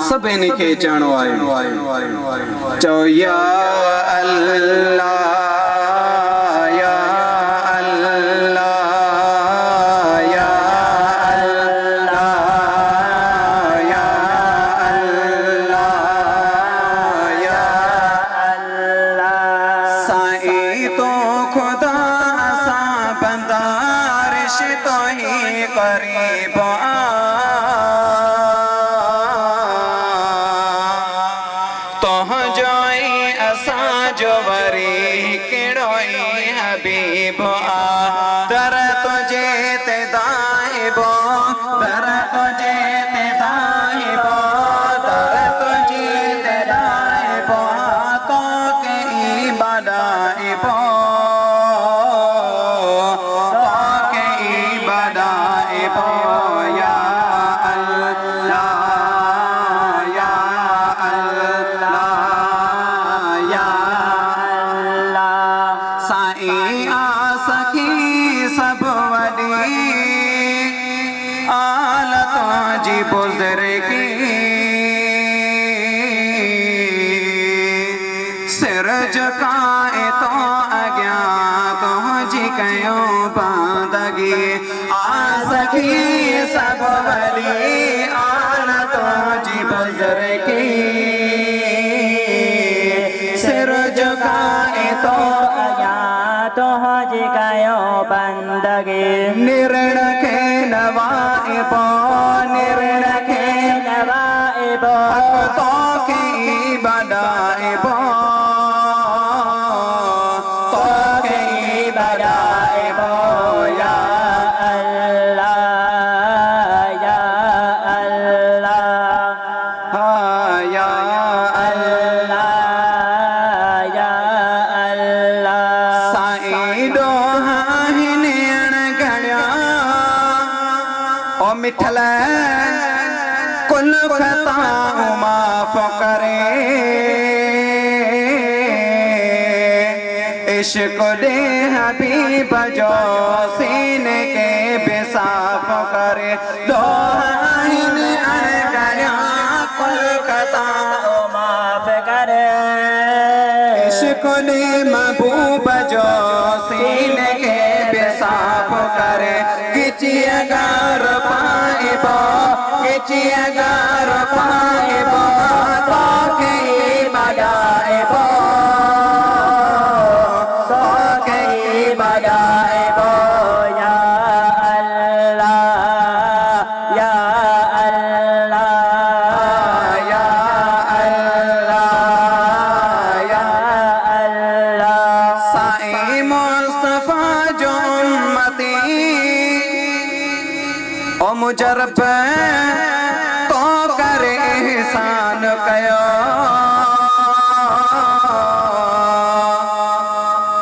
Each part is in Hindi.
सब इनके चणो आयो चो या अल्लाह या अल्लाह या अल्लाह या अल्लाह या अल्लाह साईं तो खुदा सा बंदा अर्श तो ही करीब हबीब दर तुझे ते दाहिबो दर तुझे ते दाहिबो दर तुझे ते दाहिबो तो के बदाइबो तो के बदाइबो या अल्लाह या अल्लाह या साईं आसकी सब वडी आलतों जी बुजुर्गी सिर झुकाए तो अज्ञा तो जी कयो बंदगी आसकी सब वडी आलतों जी बुजुर्गी सिर झुकाए तो तो हज गयो बंदगी निरण के नवाइबो निरण के नवाइबो तो की बदाइबो तो की बदाइबो या अल्लाह या अल्लाह हाँ या अल्लाह या अल्लाह मिठल कुल खताऊं माफ करे इश्क दे हबीब जो सीने के बेसाफ करे दोहाइन अड़गया कुल खताऊं माफ करे इश्क दे महबूब जो सीने के बेसाफ करे किचियगार पाइबो किचियगार पाइबो तो के बदाइबो तो के बदाइबो या अल्लाह या अल्लाह या अल्लाह या अल्लाह साईं मुस्तफा जो उम्मती ओ मुजरब तो करे एहसान कयो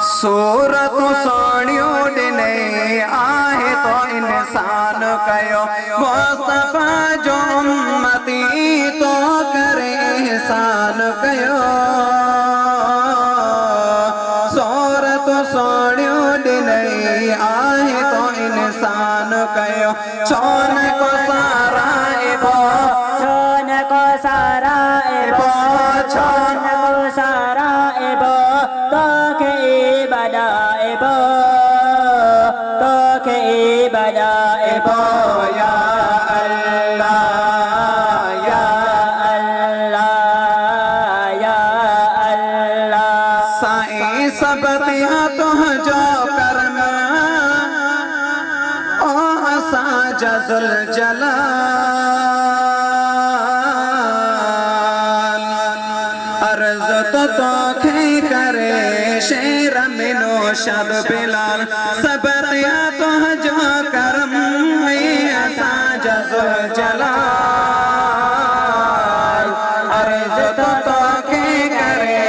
सूरत सोनियो दिने आहे तो इंसान कयो मुस्तफा जो उम्मती तो करे एहसान कयो सूरत सोनियो दिने आहे तो इंसान कयो छोन को सारा एबो छोन को सारा एबो छोन को सारा एबो तो के बदाइबो तो के बदाइबो या अल्लाह या अल्लाह या अल्लाह साईं सब तिया तो जो करम जजुल जलाल अर्ज तो खे करे शेर मिनो शब बिलाल सब तिया तो जो करम असा जजुल जलाल अर्ज तो खे करे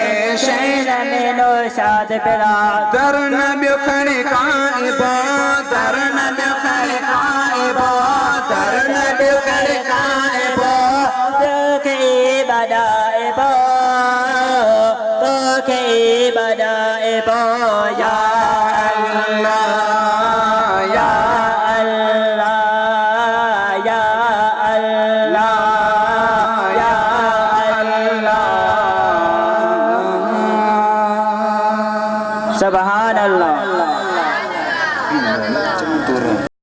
शेर मिनो शाद बिलाल दरन बिखड़े काइबो दरन बिखड़े काइबो दरन बिखड़े काइबो तो के बदाइबो तो के बदाइबो या अल्लाह या अल्लाह। या सुभान अल्लाह।